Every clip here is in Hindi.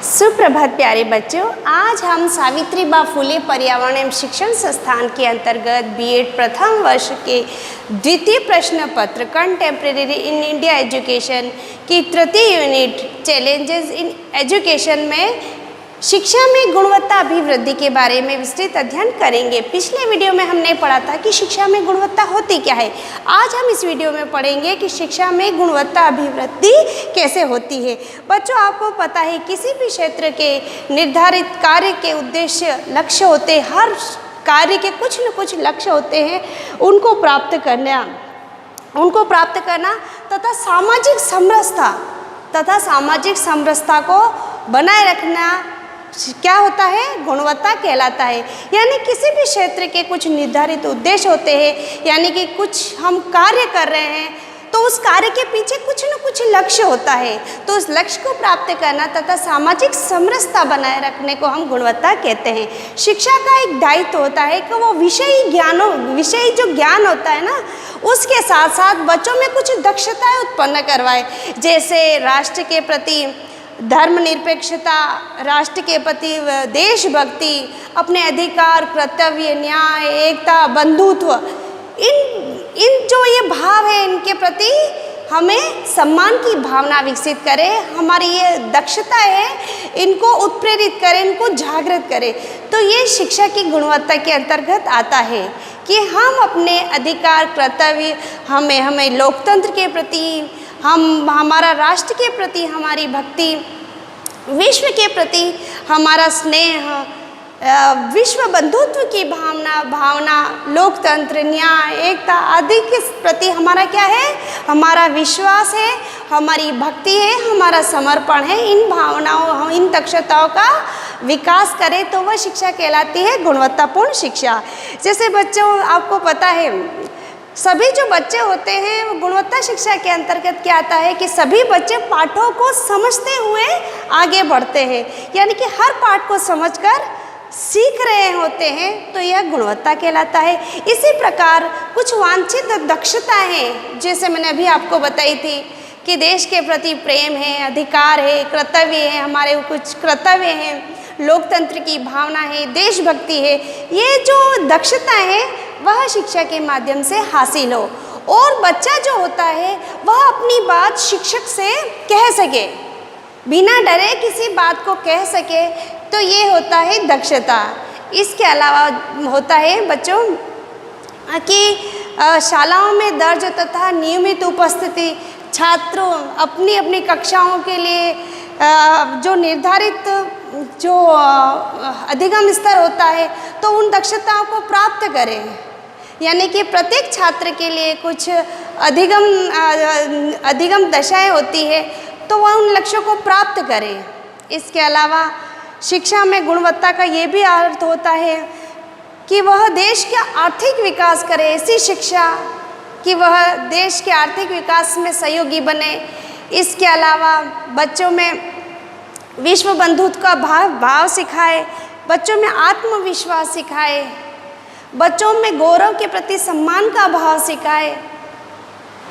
सुप्रभात प्यारे बच्चों, आज हम सावित्रीबाई फुले पर्यावरण एवं शिक्षण संस्थान के अंतर्गत बीएड प्रथम वर्ष के द्वितीय प्रश्न पत्र कंटेम्प्रेरी इन इंडिया एजुकेशन की तृतीय यूनिट चैलेंजेस इन एजुकेशन में शिक्षा में गुणवत्ता अभिवृद्धि के बारे में विस्तृत अध्ययन करेंगे। पिछले वीडियो में हमने पढ़ा था कि शिक्षा में गुणवत्ता होती क्या है। आज हम इस वीडियो में पढ़ेंगे कि शिक्षा में गुणवत्ता अभिवृद्धि कैसे होती है। बच्चों, आपको पता है किसी भी क्षेत्र के निर्धारित कार्य के उद्देश्य लक्ष्य होते हैं। हर कार्य के कुछ न कुछ लक्ष्य होते हैं, उनको प्राप्त करना तथा सामाजिक समरसता को बनाए रखना क्या होता है, गुणवत्ता कहलाता है। यानी किसी भी क्षेत्र के कुछ निर्धारित उद्देश्य होते हैं, यानी कि कुछ हम कार्य कर रहे हैं तो उस कार्य के पीछे कुछ न कुछ लक्ष्य होता है, तो उस लक्ष्य को प्राप्त करना तथा सामाजिक समरसता बनाए रखने को हम गुणवत्ता कहते हैं। शिक्षा का एक दायित्व होता है कि वो विषयी जो ज्ञान होता है ना, उसके साथ साथ बच्चों में कुछ दक्षताएं उत्पन्न करवाए, जैसे राष्ट्र के प्रति धर्मनिरपेक्षता, राष्ट्र के प्रति देशभक्ति, अपने अधिकार, कर्तव्य, न्याय, एकता, बंधुत्व, इन जो ये भाव है, इनके प्रति हमें सम्मान की भावना विकसित करें। हमारी ये दक्षता है, इनको उत्प्रेरित करें, इनको जागृत करें। तो ये शिक्षा की गुणवत्ता के अंतर्गत आता है कि हम अपने अधिकार, कर्तव्य, हमें लोकतंत्र के प्रति, हमारा राष्ट्र के प्रति हमारी भक्ति, विश्व के प्रति हमारा स्नेह, विश्व बंधुत्व की भावना, लोकतंत्र, न्याय, एकता आदि के प्रति हमारा क्या है, हमारा विश्वास है, हमारी भक्ति है, हमारा समर्पण है। इन भावनाओं, इन दक्षताओं का विकास करें तो वह शिक्षा कहलाती है गुणवत्तापूर्ण शिक्षा। जैसे बच्चों, आपको पता है सभी जो बच्चे होते हैं वो गुणवत्ता शिक्षा के अंतर्गत क्या आता है कि सभी बच्चे पाठों को समझते हुए आगे बढ़ते हैं, यानी कि हर पाठ को समझकर सीख रहे होते हैं, तो यह गुणवत्ता कहलाता है। इसी प्रकार कुछ वांछित दक्षता हैं, जैसे मैंने अभी आपको बताई थी कि देश के प्रति प्रेम है, अधिकार है, कर्तव्य है, हमारे कुछ कर्तव्य हैं, लोकतंत्र की भावना है, देशभक्ति है। ये जो दक्षता है वह शिक्षा के माध्यम से हासिल हो, और बच्चा जो होता है वह अपनी बात शिक्षक से कह सके, बिना डरे किसी बात को कह सके, तो ये होता है दक्षता। इसके अलावा होता है बच्चों कि शालाओं में दर्ज तथा नियमित उपस्थिति, छात्रों अपनी अपनी कक्षाओं के लिए जो निर्धारित जो अधिगम स्तर होता है, तो उन दक्षताओं को प्राप्त करें। यानी कि प्रत्येक छात्र के लिए कुछ अधिगम दशाएं होती है, तो वह उन लक्ष्यों को प्राप्त करें। इसके अलावा शिक्षा में गुणवत्ता का ये भी अर्थ होता है कि वह देश का आर्थिक विकास करे, ऐसी शिक्षा कि वह देश के आर्थिक विकास में सहयोगी बने। इसके अलावा बच्चों में विश्व बंधुत्व का भाव सिखाए, बच्चों में आत्मविश्वास सिखाए, बच्चों में गौरव के प्रति सम्मान का भाव सिखाए,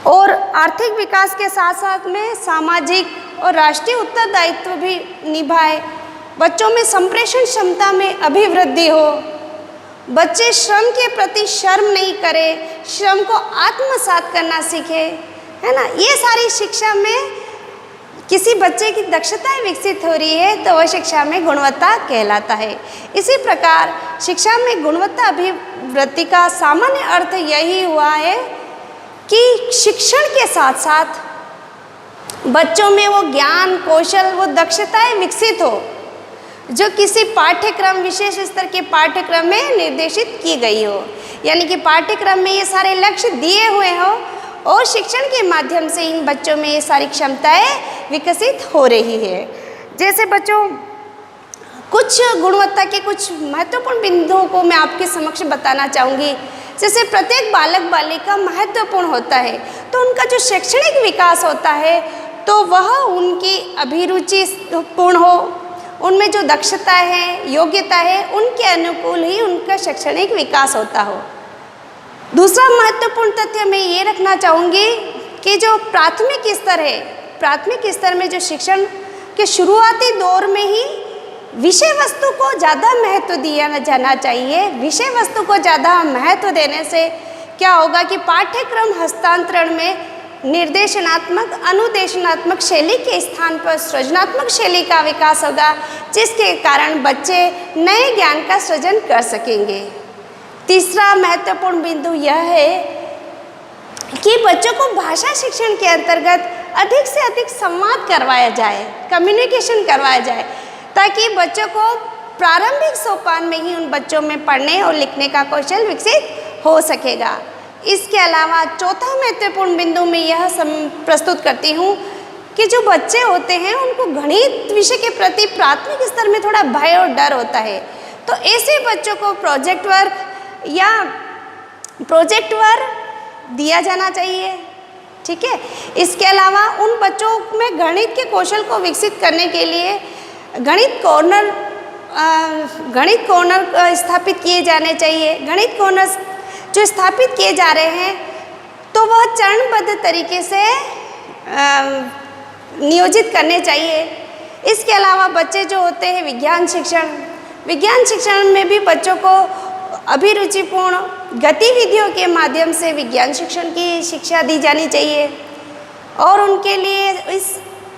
और आर्थिक विकास के साथ साथ में सामाजिक और राष्ट्रीय उत्तरदायित्व भी निभाए। बच्चों में संप्रेषण क्षमता में अभिवृद्धि हो, बच्चे श्रम के प्रति शर्म नहीं करें, श्रम को आत्मसात करना सीखे, है ना। ये सारी शिक्षा में किसी बच्चे की दक्षताएं विकसित हो रही है, तो वह शिक्षा में गुणवत्ता कहलाता है। इसी प्रकार शिक्षा में गुणवत्ता अभिवृद्धि का सामान्य अर्थ यही हुआ है कि शिक्षण के साथ साथ बच्चों में वो ज्ञान, कौशल, वो दक्षताएं विकसित हो जो किसी पाठ्यक्रम, विशेष स्तर के पाठ्यक्रम में निर्देशित की गई हो। यानी कि पाठ्यक्रम में ये सारे लक्ष्य दिए हुए हो, और शिक्षण के माध्यम से इन बच्चों में ये सारी क्षमताएं विकसित हो रही है। जैसे बच्चों, कुछ गुणवत्ता के कुछ महत्वपूर्ण बिंदुओं को मैं आपके समक्ष बताना चाहूँगी। जैसे प्रत्येक बालक बालिका महत्वपूर्ण होता है, तो उनका जो शैक्षणिक विकास होता है तो वह उनकी अभिरुचि पूर्ण हो, उनमें जो दक्षता है, योग्यता है, उनके अनुकूल ही उनका शैक्षणिक विकास होता हो। दूसरा महत्वपूर्ण तथ्य मैं ये रखना चाहूँगी कि जो प्राथमिक स्तर है, प्राथमिक स्तर में जो शिक्षण के शुरुआती दौर में ही विषय वस्तु को ज़्यादा महत्व दिया जाना चाहिए। विषय वस्तु को ज़्यादा महत्व देने से क्या होगा कि पाठ्यक्रम हस्तांतरण में निर्देशनात्मक अनुदेशनात्मक शैली के स्थान पर सृजनात्मक शैली का विकास होगा, जिसके कारण बच्चे नए ज्ञान का सृजन कर सकेंगे। तीसरा महत्वपूर्ण बिंदु यह है कि बच्चों को भाषा शिक्षण के अंतर्गत अधिक से अधिक संवाद करवाया जाए, कम्युनिकेशन करवाया जाए, ताकि बच्चों को प्रारंभिक सोपान में ही उन बच्चों में पढ़ने और लिखने का कौशल विकसित हो सकेगा। इसके अलावा चौथा महत्वपूर्ण बिंदु में यह प्रस्तुत करती हूँ कि जो बच्चे होते हैं उनको गणित विषय के प्रति प्राथमिक स्तर में थोड़ा भय और डर होता है, तो ऐसे बच्चों को प्रोजेक्ट वर्क दिया जाना चाहिए। ठीक है। इसके अलावा उन बच्चों में गणित के कौशल को विकसित करने के लिए गणित कॉर्नर स्थापित किए जाने चाहिए। गणित कॉर्नर जो स्थापित किए जा रहे हैं तो वह चरणबद्ध तरीके से नियोजित करने चाहिए। इसके अलावा बच्चे जो होते हैं विज्ञान शिक्षण में भी बच्चों को अभिरुचिपूर्ण गतिविधियों के माध्यम से विज्ञान शिक्षण की शिक्षा दी जानी चाहिए और उनके लिए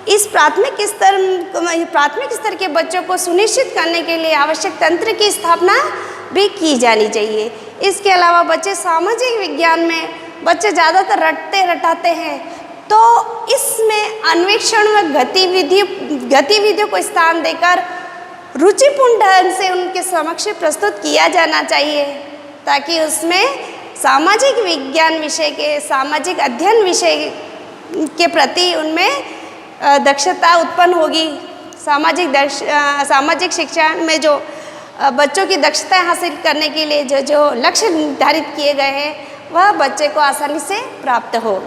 इस प्राथमिक स्तर के बच्चों को सुनिश्चित करने के लिए आवश्यक तंत्र की स्थापना भी की जानी चाहिए। इसके अलावा बच्चे सामाजिक विज्ञान में बच्चे ज़्यादातर रटाते हैं, तो इसमें अन्वेषण व गतिविधियों को स्थान देकर रुचिपूर्ण ढंग से उनके समक्ष प्रस्तुत किया जाना चाहिए, ताकि उसमें सामाजिक विज्ञान विषय के सामाजिक अध्ययन विषय के प्रति उनमें दक्षता उत्पन्न होगी। सामाजिक शिक्षा में जो बच्चों की दक्षता हासिल करने के लिए जो लक्ष्य निर्धारित किए गए हैं वह बच्चे को आसानी से प्राप्त हो।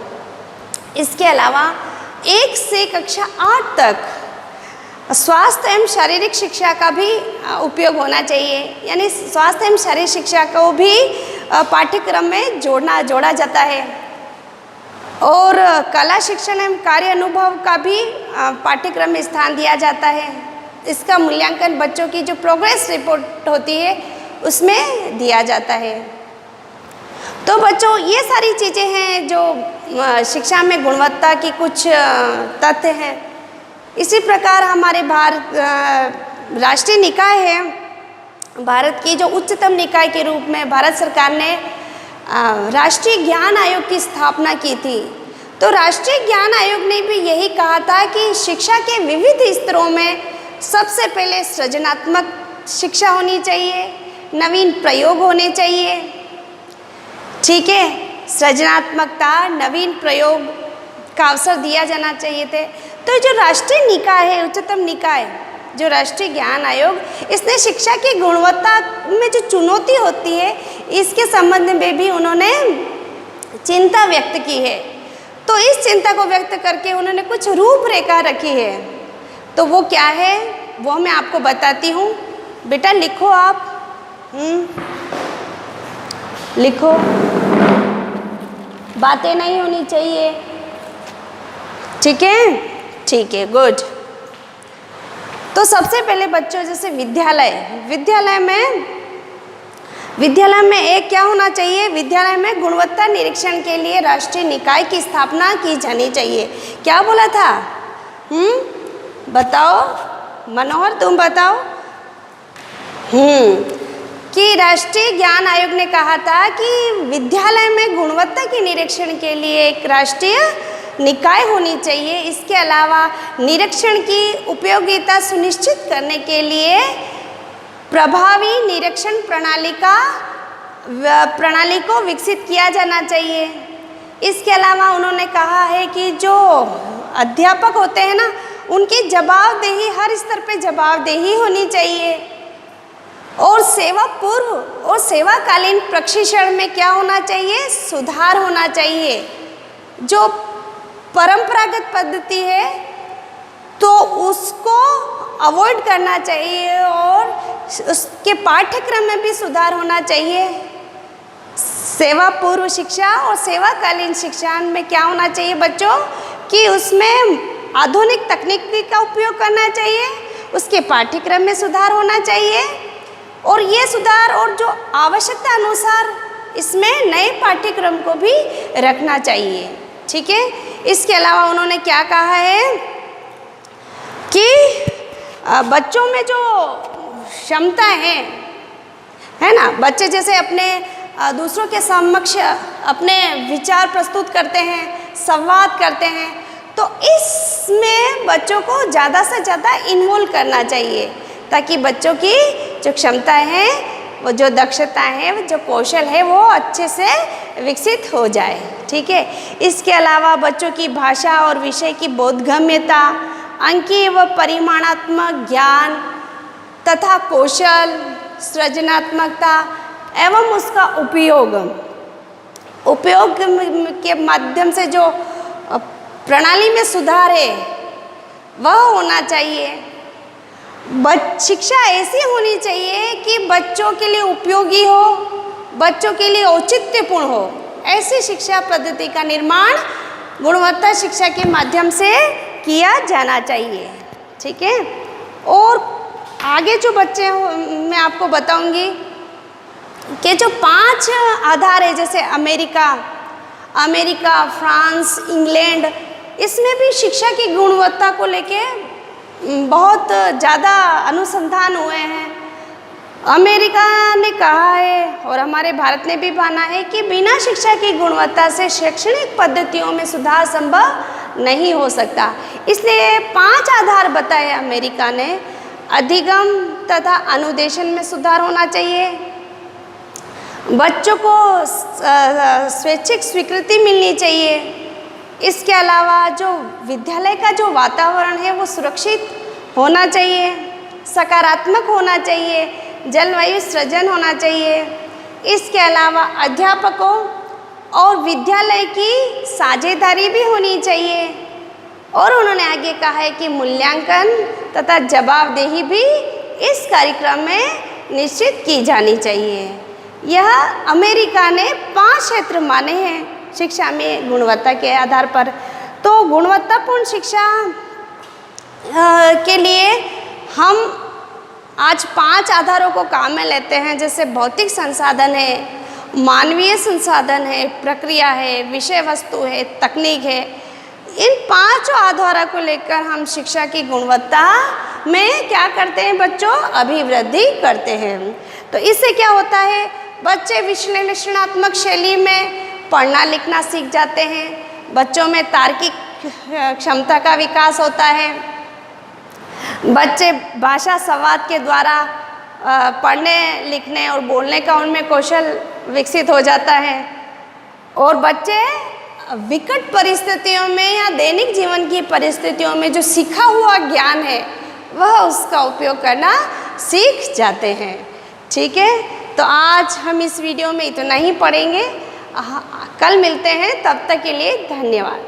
इसके अलावा 1 से कक्षा 8 तक स्वास्थ्य एवं शारीरिक शिक्षा का भी उपयोग होना चाहिए, यानी स्वास्थ्य एवं शारीरिक शिक्षा को भी पाठ्यक्रम में जोड़ा जाता है और कला शिक्षण एवं कार्य अनुभव का भी पाठ्यक्रम में स्थान दिया जाता है। इसका मूल्यांकन बच्चों की जो प्रोग्रेस रिपोर्ट होती है उसमें दिया जाता है। तो बच्चों, ये सारी चीज़ें हैं जो शिक्षा में गुणवत्ता की कुछ तथ्य हैं। इसी प्रकार हमारे राष्ट्रीय निकाय है, भारत की जो उच्चतम निकाय के रूप में भारत सरकार ने राष्ट्रीय ज्ञान आयोग की स्थापना की थी। तो राष्ट्रीय ज्ञान आयोग ने भी यही कहा था कि शिक्षा के विविध स्तरों में सबसे पहले सृजनात्मक शिक्षा होनी चाहिए, नवीन प्रयोग होने चाहिए। ठीक है, सृजनात्मकता, नवीन प्रयोग का अवसर दिया जाना चाहिए थे। तो जो राष्ट्रीय निकाय है, उच्चतम निकाय जो राष्ट्रीय ज्ञान आयोग, इसने शिक्षा की गुणवत्ता में जो चुनौती होती है इसके संबंध में भी उन्होंने चिंता व्यक्त की है। तो इस चिंता को व्यक्त करके उन्होंने कुछ रूपरेखा रखी है। तो वो क्या है वो मैं आपको बताती हूँ। बेटा लिखो, आप लिखो, बातें नहीं होनी चाहिए। ठीक है, ठीक है, गुड। तो सबसे पहले बच्चों, जैसे विद्यालय में एक क्या होना चाहिए, विद्यालय में गुणवत्ता निरीक्षण के लिए राष्ट्रीय निकाय की स्थापना की जानी चाहिए। क्या बोला था? बताओ मनोहर, तुम बताओ। कि राष्ट्रीय ज्ञान आयोग ने कहा था कि विद्यालय में गुणवत्ता के निरीक्षण के लिए एक राष्ट्रीय निकाय होनी चाहिए। इसके अलावा निरीक्षण की उपयोगिता सुनिश्चित करने के लिए प्रभावी निरीक्षण प्रणाली को विकसित किया जाना चाहिए। इसके अलावा उन्होंने कहा है कि जो अध्यापक होते हैं ना, उनकी जवाबदेही, हर स्तर पे जवाबदेही होनी चाहिए। और सेवा पूर्व और सेवाकालीन प्रशिक्षण में क्या होना चाहिए, सुधार होना चाहिए। जो परंपरागत पद्धति है तो उसको अवॉइड करना चाहिए और उसके पाठ्यक्रम में भी सुधार होना चाहिए। सेवा पूर्व शिक्षा और सेवाकालीन शिक्षा में क्या होना चाहिए बच्चों, कि उसमें आधुनिक तकनीकी का उपयोग करना चाहिए उसके पाठ्यक्रम में सुधार होना चाहिए और ये सुधार और जो आवश्यकता अनुसार इसमें नए पाठ्यक्रम को भी रखना चाहिए। ठीक है, इसके अलावा उन्होंने क्या कहा है कि बच्चों में जो क्षमता है ना, बच्चे जैसे अपने दूसरों के समक्ष अपने विचार प्रस्तुत करते हैं, संवाद करते हैं, तो इसमें बच्चों को ज़्यादा से ज़्यादा इन्वॉल्व करना चाहिए ताकि बच्चों की जो क्षमताएं हैं, वो जो दक्षताएं हैं, वो जो कौशल है, वो अच्छे से विकसित हो जाए। ठीक है, इसके अलावा बच्चों की भाषा और विषय की बोधगम्यता, अंकीय व परिमाणात्मक ज्ञान तथा कौशल, सृजनात्मकता एवं उसका उपयोग के माध्यम से जो प्रणाली में सुधार है वह होना चाहिए। शिक्षा ऐसी होनी चाहिए कि बच्चों के लिए उपयोगी हो, बच्चों के लिए औचित्यपूर्ण हो। ऐसी शिक्षा पद्धति का निर्माण गुणवत्ता शिक्षा के माध्यम से किया जाना चाहिए। ठीक है, और आगे जो बच्चे हो मैं आपको बताऊंगी कि जो 5 आधार है, जैसे अमेरिका, फ्रांस, इंग्लैंड, इसमें भी शिक्षा की गुणवत्ता को लेके बहुत ज़्यादा अनुसंधान हुए हैं। अमेरिका ने कहा है और हमारे भारत ने भी माना है कि बिना शिक्षा की गुणवत्ता से शैक्षणिक पद्धतियों में सुधार संभव नहीं हो सकता। इसलिए 5 आधार बताए अमेरिका ने। अधिगम तथा अनुदेशन में सुधार होना चाहिए, बच्चों को स्वैच्छिक स्वीकृति मिलनी चाहिए। इसके अलावा जो विद्यालय का जो वातावरण है वो सुरक्षित होना चाहिए, सकारात्मक होना चाहिए, जलवायु सृजन होना चाहिए। इसके अलावा अध्यापकों और विद्यालय की साझेदारी भी होनी चाहिए। और उन्होंने आगे कहा है कि मूल्यांकन तथा जवाबदेही भी इस कार्यक्रम में निश्चित की जानी चाहिए। यह अमेरिका ने 5 क्षेत्र माने हैं शिक्षा में गुणवत्ता के आधार पर। तो गुणवत्तापूर्ण शिक्षा के लिए हम आज 5 आधारों को काम में लेते हैं, जैसे भौतिक संसाधन है, मानवीय संसाधन है, प्रक्रिया है, विषय वस्तु है, तकनीक है। इन 5 आधारों को लेकर हम शिक्षा की गुणवत्ता में क्या करते हैं बच्चों, अभिवृद्धि करते हैं। तो इससे क्या होता है, बच्चे विश्लेषणात्मक शैली में पढ़ना लिखना सीख जाते हैं, बच्चों में तार्किक क्षमता का विकास होता है, बच्चे भाषा संवाद के द्वारा पढ़ने लिखने और बोलने का उनमें कौशल विकसित हो जाता है, और बच्चे विकट परिस्थितियों में या दैनिक जीवन की परिस्थितियों में जो सीखा हुआ ज्ञान है वह उसका उपयोग करना सीख जाते हैं। ठीक है, तो आज हम इस वीडियो में इतना ही पढ़ेंगे। कल मिलते हैं, तब तक के लिए धन्यवाद।